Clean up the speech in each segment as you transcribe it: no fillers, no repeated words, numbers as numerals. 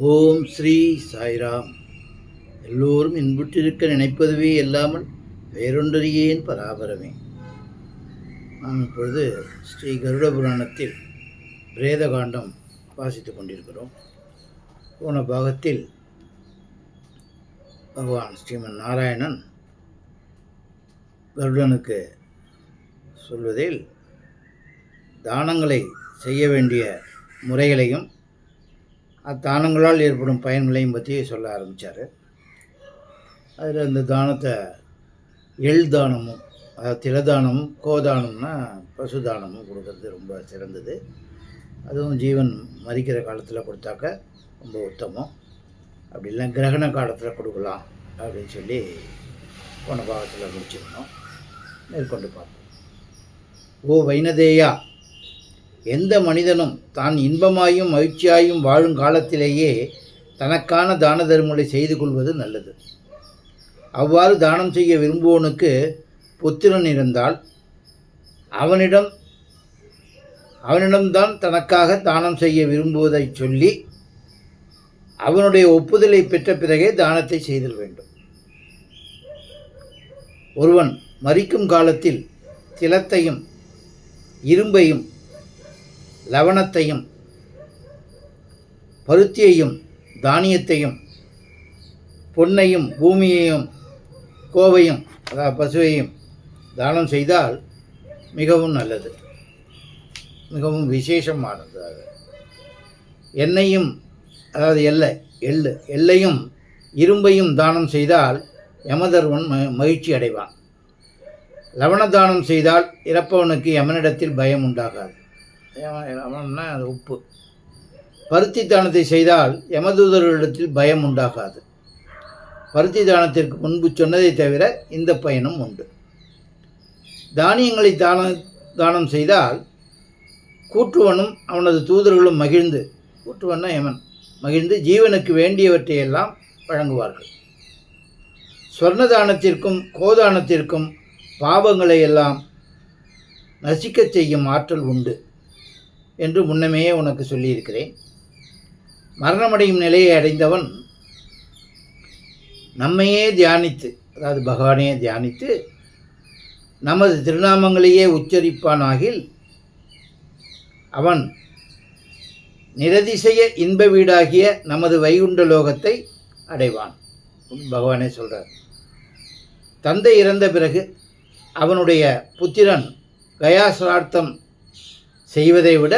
ஓம் ஸ்ரீ சாய்ராம். எல்லோரும் இன்புற்றிருக்க நினைப்பதுவே இல்லாமல் வேறொன்றறியேன் பராபரமே. நாம் இப்பொழுது ஸ்ரீ கருட புராணத்தில் பிரேதகாண்டம் வாசித்துக் கொண்டிருக்கிறோம். போன பாகத்தில் பகவான் ஸ்ரீமன் நாராயணன் கருடனுக்கு சொல்வதில் தானங்களை செய்ய வேண்டிய முறைகளையும் அத்தானங்களால் ஏற்படும் பயன்களையும் பற்றி சொல்ல ஆரம்பித்தார். அதில் இந்த தானத்தை எள் தானமும், அதாவது திலதானமும், கோதானம்னா பசு தானமும் கொடுக்கறது ரொம்ப சிறந்தது. அதுவும் ஜீவன் மரிக்கிற காலத்தில் கொடுத்தாக்க ரொம்ப உத்தமம். அப்படி இல்லை கிரகண காலத்தில் கொடுக்கலாம் அப்படின்னு சொல்லி போன பாகத்தில் முடிச்சிருந்தோம். மேற்கொண்டு பார்ப்போம். ஓ வைனதேயா, எந்த மனிதனும் தான் இன்பமாயும் மகிழ்ச்சியாயும் வாழும் காலத்திலேயே தனக்கான தான தர்மங்களை செய்து கொள்வது நல்லது. அவ்வாறு தானம் செய்ய விரும்புவோனுக்கு புத்திரன் இருந்தால் அவனிடம்தான் தனக்காக தானம் செய்ய விரும்புவதை சொல்லி அவனுடைய ஒப்புதலை பெற்ற பிறகே தானத்தை செய்தல் வேண்டும். ஒருவன் மரிக்கும் காலத்தில் திலத்தையும் இரும்பையும் லவணத்தையும் பருத்தியையும் தானியத்தையும் பொன்னையும் பூமியையும் கோவையும் அதாவது பசுவையும் தானம் செய்தால் மிகவும் நல்லது, மிகவும் விசேஷமானது. எண்ணெயும் அதாவது எள்ளையும் இரும்பையும் தானம் செய்தால் யமதர்வன் மகிழ்ச்சி அடைவான். லவண தானம் செய்தால் இறப்பவனுக்கு யமனிடத்தில் பயம் உண்டாகாது. யமன்னா அது உப்பு. பருத்தி தானத்தை செய்தால் யமதூதர்களிடத்தில் பயம் உண்டாகாது. பருத்தி தானத்திற்கு முன்பு சொன்னதை தவிர இந்த பயனும் உண்டு. தானியங்களை தானம் செய்தால் கூற்றுவனும் அவனது தூதர்களும் மகிழ்ந்து, கூற்றுவன்னா யமன், மகிழ்ந்து ஜீவனுக்கு வேண்டியவற்றையெல்லாம் வழங்குவார்கள். ஸ்வர்ண தானத்திற்கும் கோதானத்திற்கும் பாவங்களை எல்லாம் நசிக்கச் செய்யும் ஆற்றல் உண்டு என்று முன்னமே உனக்கு சொல்லியிருக்கிறேன். மரணமடையும் நிலையை அடைந்தவன் நம்மையே தியானித்து, அதாவது பகவானையே தியானித்து நமது திருநாமங்களையே உச்சரிப்பானாகில் அவன் நிரதிசய இன்ப வீடாகிய நமது வைகுண்ட லோகத்தை அடைவான். பகவானே சொல்கிறார். தந்தை இறந்த பிறகு அவனுடைய புத்திரன் கயாசிரார்த்தம் செய்வதை விட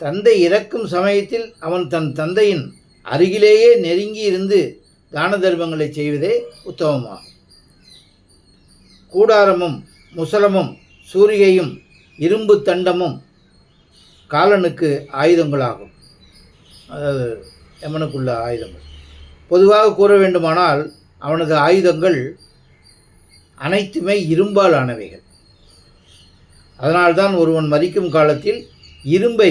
தந்தை இறக்கும் சமயத்தில் அவன் தன் தந்தையின் அருகிலேயே நெருங்கி இருந்து தான தர்மங்களை செய்வதே உத்தமமாகும். கூடாரமும் முசலமும் சூரிகையும் இரும்பு தண்டமும் காலனுக்கு ஆயுதங்களாகும், அதாவது யமனுக்குள்ள ஆயுதங்கள். பொதுவாக கூற வேண்டுமானால் அவனது ஆயுதங்கள் அனைத்துமே இரும்பால் ஆனவைகள். அதனால்தான் ஒருவன் மரிக்கும் காலத்தில் இரும்பை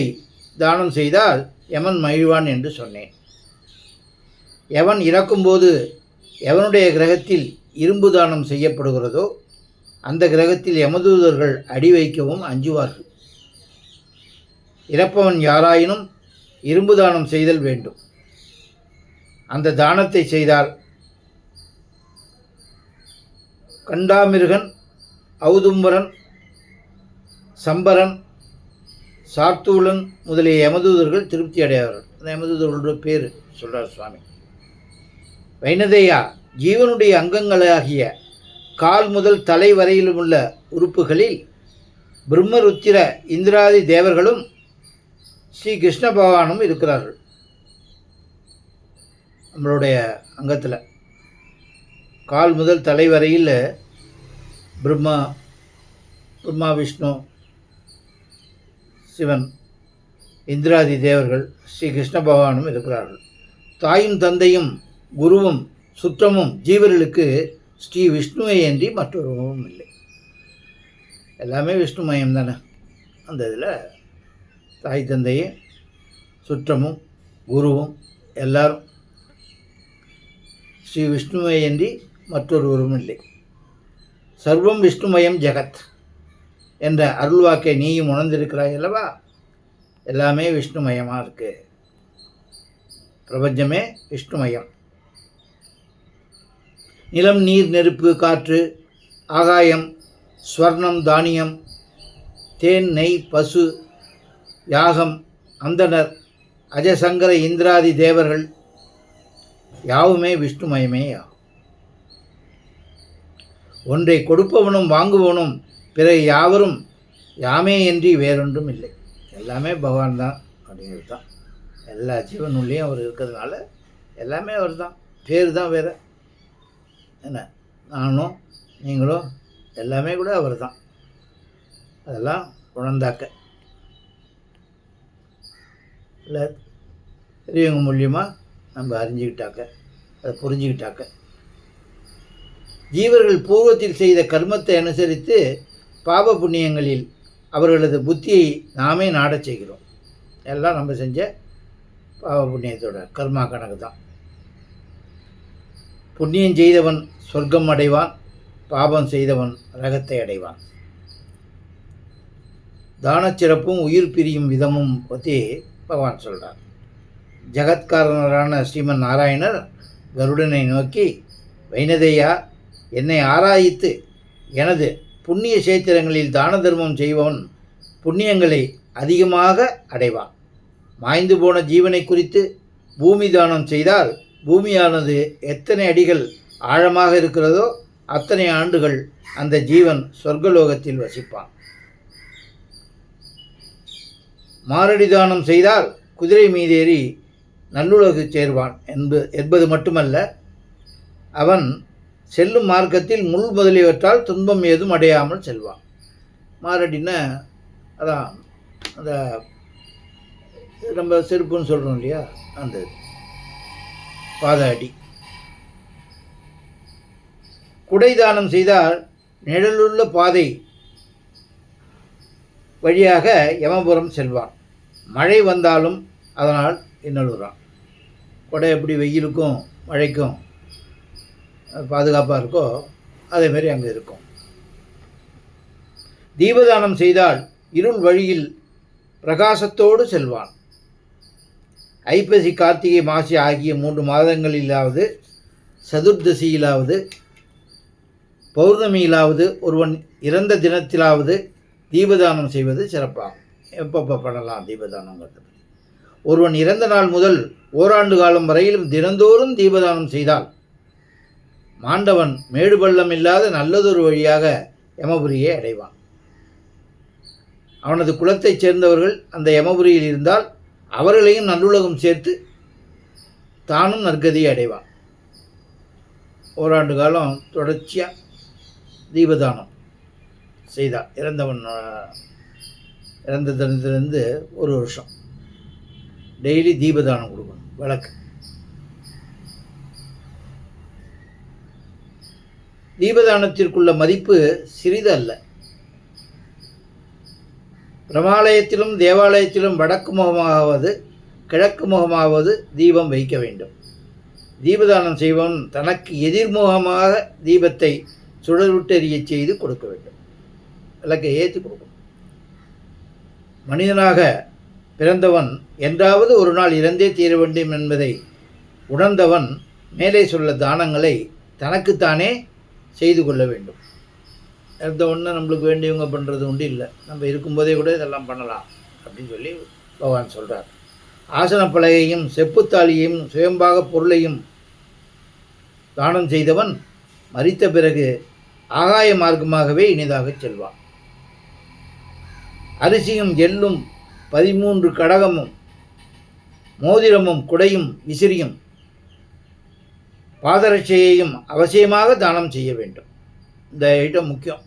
தானம் செய்தால் யமன் மகிழ்வான் என்று சொன்னேன். எவன் இறக்கும்போது எவனுடைய கிரகத்தில் இரும்பு தானம் செய்யப்படுகிறதோ அந்த கிரகத்தில் யமதூதர்கள் அடி வைக்கவும் அஞ்சுவார்கள். இறப்பவன் யாராயினும் இரும்பு தானம் செய்தல் வேண்டும். அந்த தானத்தை செய்தால் கண்டாமிருகன், ஔதும்பரன், சம்பரன், சார்த்தூலன் முதலிய யமதூதர்கள் திருப்தி அடைவார்கள். அந்த யமதூதர்களுடைய பேர் சொல்கிறார் சுவாமி. வைனதேயா, ஜீவனுடைய அங்கங்களாகிய கால் முதல் தலை வரையிலும் உள்ள உறுப்புகளில் பிரம்மருத்திர இந்திராதி தேவர்களும் ஸ்ரீ கிருஷ்ண பகவானும் இருக்கிறார்கள். நம்மளுடைய அங்கத்தில் கால் முதல் தலை வரையில் பிரம்மா, விஷ்ணு, சிவன், இந்திராதி தேவர்கள், ஸ்ரீ கிருஷ்ண பகவானும் இருக்கிறார்கள். தாயும் தந்தையும் குருவும் சுற்றமும் ஜீவர்களுக்கு ஸ்ரீ விஷ்ணுவை அன்றி மற்றொருவரும் இல்லை. எல்லாமே விஷ்ணுமயம் தானே. அந்த இதில் தாய் தந்தையும் சுற்றமும் குருவும் எல்லாரும் ஸ்ரீ விஷ்ணுவை அன்றி மற்றொருவரும் இல்லை. சர்வம் விஷ்ணுமயம் ஜெகத் என்ற அருள்வாக்கை நீயும் உணர்ந்திருக்கிறாய் அல்லவா? எல்லாமே விஷ்ணுமயமாக இருக்குது பிரபஞ்சமே விஷ்ணுமயம். நிலம், நீர், நெருப்பு, காற்று, ஆகாயம், ஸ்வர்ணம், தானியம், தேன், நெய், பசு, யாகம், அந்தனர், அஜசங்கர இந்திராதி தேவர்கள் யாவுமே விஷ்ணுமயமே ஆகும். ஒன்றை கொடுப்பவனும் வாங்குவனும் பிறகு யாவரும் யாமே என்று வேறொன்றும் இல்லை. எல்லாமே பகவான் தான் அப்படிங்கிறது தான். எல்லா ஜீவனுள்ளேயும் அவர் இருக்கிறதுனால எல்லாமே அவர் தான். பேர் தான் வேறு. என்ன, நானும் நீங்களும் எல்லாமே கூட அவர் தான். அதெல்லாம் உணர்ந்தாக்க இல்லை பெரியவங்க மூலியமாக நம்ம அறிஞ்சிக்கிட்டாக்க, அதை புரிஞ்சுக்கிட்டாக்க, ஜீவர்கள் பூர்வத்தில் செய்த கர்மத்தை அனுசரித்து பாப புண்ணியங்களில் அவர்களது புத்தியை நாமே நாடச் செய்கிறோம். எல்லாம் நம்ம செஞ்ச பாவ புண்ணியத்தோட கர்மா கணக்கு தான். புண்ணியம் செய்தவன் சொர்க்கம் அடைவான், பாபம் செய்தவன் ரகத்தை அடைவான். தானச்சிறப்பும் உயிர் பிரியும் விதமும் பற்றி பகவான் சொல்கிறார். ஜகத்காரணரான ஸ்ரீமன் நாராயணர் கருடனை நோக்கி, வைனதேயா, என்னை ஆராயித்து எனது புண்ணிய சேத்திரங்களில் தான தர்மம் செய்பவன் புண்ணியங்களை அதிகமாக அடைவான். மாய்ந்து போன ஜீவனை குறித்து பூமி தானம் செய்தால் பூமியானது எத்தனை அடிகள் ஆழமாக இருக்கிறதோ அத்தனை ஆண்டுகள் அந்த ஜீவன் சொர்க்கலோகத்தில் வசிப்பான். மாரடி தானம் செய்தால் குதிரை மீதேறி நல்லுலகு சேர்வான் என்பது மட்டுமல்ல, அவன் செல்லும் மார்க்கத்தில் முள் முதலியவற்றால் துன்பம் ஏதும் அடையாமல் செல்வான். மாரடின்னா அதான் அந்த நம்ம செருப்புன்னு சொல்கிறோம் இல்லையா, அந்த பாத அடி. குடை தானம் செய்தால் நிழலுள்ள பாதை வழியாக யமபுரம் செல்வான். மழை வந்தாலும் அதனால் இன்னலுறான். குடை எப்படி வெயிலுக்கும் மழைக்கும் பாதுகாப்பாக இருக்கோ அதேமாரி அங்கே இருக்கும். தீபதானம் செய்தால் இருள் வழியில் பிரகாசத்தோடு செல்வான். ஐப்பசி, கார்த்திகை, மாசி ஆகிய 3 மாதங்களிலாவது, சதுர்தசியிலாவது, பௌர்ணமியிலாவது, ஒருவன் இறந்த தினத்திலாவது தீபதானம் செய்வது சிறப்பாகும். எப்பப்போ பண்ணலாம் தீபதானங்கிறது? ஒருவன் இறந்த நாள் முதல் ஓராண்டு காலம் வரையிலும் தினந்தோறும் தீபதானம் செய்தால் மாண்டவன் மேடு பள்ளம் இல்லாத நல்லதொரு வழியாக யமபுரியை அடைவான். அவனது குலத்தைச் சேர்ந்தவர்கள் அந்த யமபுரியில் இருந்தால் அவர்களையும் நல்லுலகம் சேர்த்து தானும் நற்கதியை அடைவான். ஓராண்டு காலம் தொடர்ச்சியாக தீபதானம் செய்தால் இறந்த தினத்திலிருந்து 1 வருஷம் டெய்லி தீபதானம் கொடுக்கணும். விளக்கு தீபதானத்திற்குள்ள மதிப்பு சிறிது அல்ல. பிரமாலயத்திலும் தேவாலயத்திலும் வடக்கு முகமாவது கிழக்கு முகமாவது தீபம் வைக்க வேண்டும். தீபதானம் செய்வன் தனக்கு எதிர்முகமாக தீபத்தை சுடர்விட்டெறிய செய்து கொடுக்க வேண்டும். விளக்கை ஏற்றி கொடுக்கணும். மனிதனாக பிறந்தவன் என்றாவது ஒரு நாள் இறந்தே தீர வேண்டும் என்பதை உணர்ந்தவன் மேலே சொல்ல தானங்களை தனக்குத்தானே செய்து கொள்ள வேண்டும். இறந்த ஒன்று நம்மளுக்கு வேண்டியவங்க பண்ணுறது உண்டு இல்லை. நம்ம இருக்கும்போதே கூட இதெல்லாம் பண்ணலாம் அப்படின்னு சொல்லி பகவான் சொல்கிறார். ஆசன பலகையும் செப்புத்தாளியையும் சுயம்பாக பொருளையும் தானம் செய்தவன் மரித்த பிறகு ஆகாய மார்க்கமாகவே இனிதாக செல்வான். அரிசியும் எள்ளும் 13 கடகமும் மோதிரமும் குடையும் விசிறியும் பாதரட்சையையும் அவசியமாக தானம் செய்ய வேண்டும். இந்த ஐட்டம் முக்கியம்.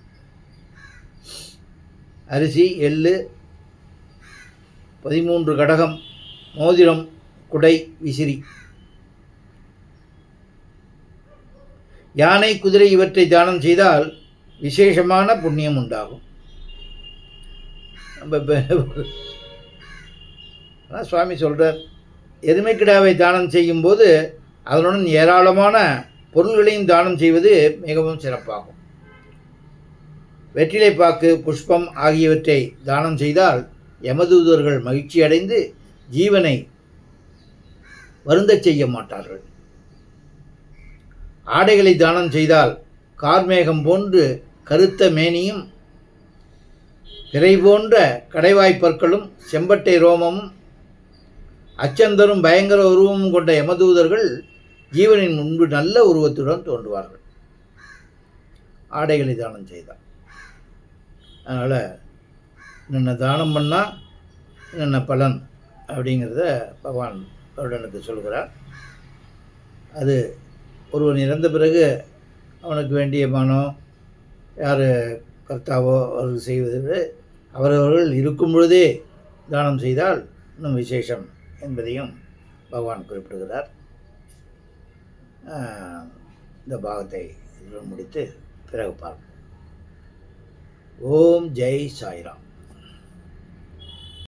அரிசி, எள்ளு, 13 கடகம், மோதிரம், குடை, விசிறி. யானை, குதிரை இவற்றை தானம் செய்தால் விசேஷமான புண்ணியம் உண்டாகும். நம்ம சுவாமி சொல்கிறார், எருமைக்கிடாவை தானம் செய்யும்போது அதனுடன் ஏராளமான பொருள்களையும் தானம் செய்வது மிகவும் சிறப்பாகும். வெற்றிலைப்பாக்கு, புஷ்பம் ஆகியவற்றை தானம் செய்தால் யமதூதர்கள் மகிழ்ச்சி அடைந்து ஜீவனை வருந்தச் செய்ய மாட்டார்கள். ஆடைகளை தானம் செய்தால் கார்மேகம் போன்று கருத்த மேனியும் பிறை போன்ற கடைவாய்ப்பற்களும் செம்பட்டை ரோமமும் அச்சந்தரும் பயங்கர உருவமும் கொண்ட யமதூதர்கள் ஜீவனின் முன்பு நல்ல உருவத்துடன் தோன்றுவார்கள் ஆடைகளை தானம் செய்தால். அதனால் என்னென்ன தானம் பண்ணால் என்னென்ன பலன் அப்படிங்கிறத பகவான் கருடனுக்கு சொல்கிறார். அது ஒருவன் இறந்த பிறகு அவனுக்கு வேண்டிய மனம் யார் கர்த்தாவோ அவர்கள் செய்வதற்கு அவரவர்கள் இருக்கும் பொழுதே தானம் செய்தால் இன்னும் விசேஷம் என்பதையும் பகவான் குறிப்பிடுகிறார். இந்த பாகத்தை முடித்து பிறகு பார்ப்போம். ஓம் ஜெய் சாய்ராம்.